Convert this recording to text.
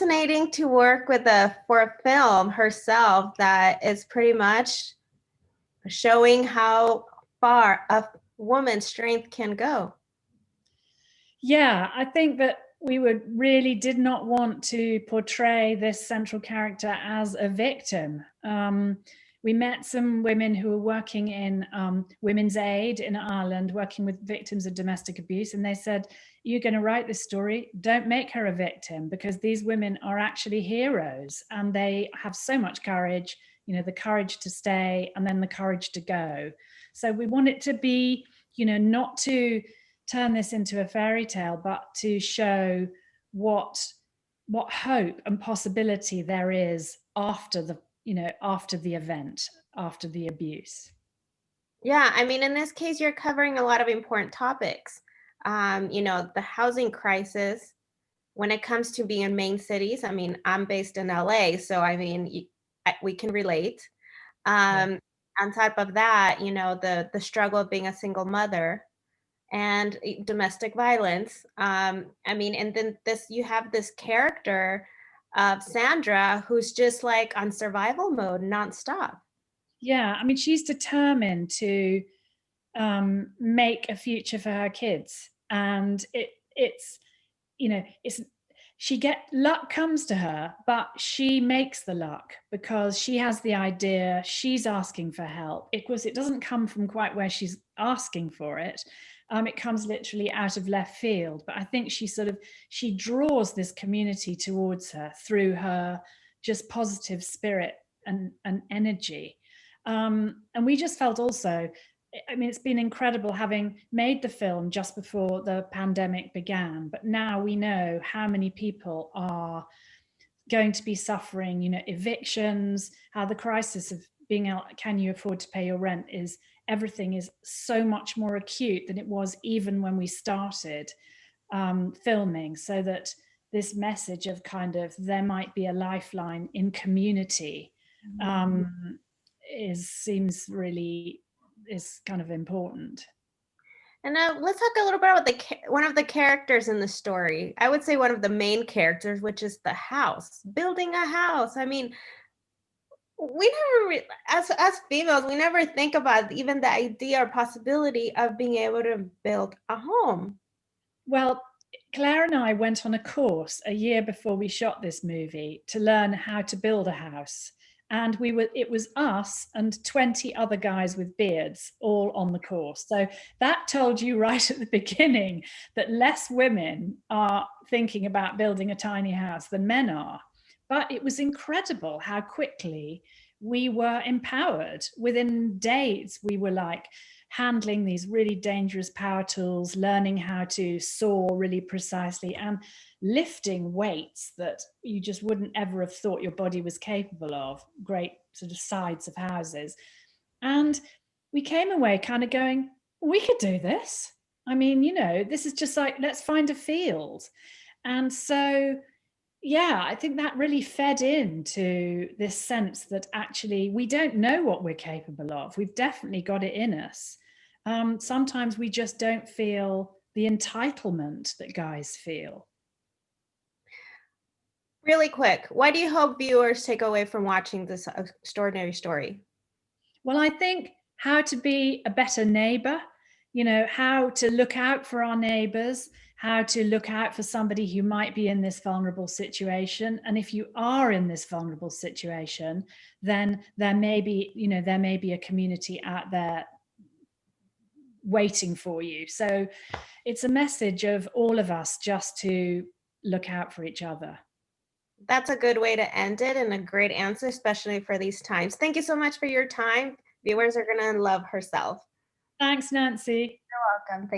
fascinating to work with for a film herself that is pretty much showing how far a woman's strength can go. Yeah, I think that we really did not want to portray this central character as a victim. We met some women who were working in Women's Aid in Ireland, working with victims of domestic abuse. And they said, you're going to write this story, don't make her a victim, because these women are actually heroes and they have so much courage, the courage to stay and then the courage to go. So we want it to be, not to turn this into a fairy tale, but to show what hope and possibility there is after the event, after the abuse. Yeah, I mean, in this case, you're covering a lot of important topics. The housing crisis when it comes to being in main cities. I mean, I'm based in LA, so I mean, we can relate. On top of that, the struggle of being a single mother and domestic violence. I mean, and then you have this character of Sandra who's just like on survival mode nonstop. Yeah, I mean, she's determined to make a future for her kids, and luck comes to her, but she makes the luck because she has the idea, she's asking for help. It doesn't come from quite where she's asking for it. It comes literally out of left field, but I think she draws this community towards her through her just positive spirit and energy. And we just felt also, I mean, it's been incredible having made the film just before the pandemic began, but now we know how many people are going to be suffering, evictions, how the crisis of being out, can you afford to pay your rent, everything is so much more acute than it was even when we started filming. So that this message of kind of there might be a lifeline in community is kind of important. And let's talk a little bit about one of the characters in the story. I would say one of the main characters, which is the house, building a house. I mean, we never, as females, we never think about even the idea or possibility of being able to build a home. Well, Clare and I went on a course a year before we shot this movie to learn how to build a house. And it was us and 20 other guys with beards all on the course. So that told you right at the beginning that less women are thinking about building a tiny house than men are. But it was incredible how quickly we were empowered. Within days, we were like handling these really dangerous power tools, learning how to saw really precisely, and lifting weights that you just wouldn't ever have thought your body was capable of, great sort of sides of houses. And we came away kind of going, we could do this. I mean, this is just like, let's find a field. And so, yeah, I think that really fed into this sense that actually we don't know what we're capable of. We've definitely got it in us. Sometimes we just don't feel the entitlement that guys feel. Really quick, what do you hope viewers take away from watching this extraordinary story? Well, I think how to be a better neighbor, how to look out for our neighbors, how to look out for somebody who might be in this vulnerable situation. And if you are in this vulnerable situation, then there may be a community out there waiting for you. So it's a message of all of us just to look out for each other. That's a good way to end it, and a great answer, especially for these times. Thank you so much for your time. Viewers are going to love herself. Thanks, Nancy. You're welcome.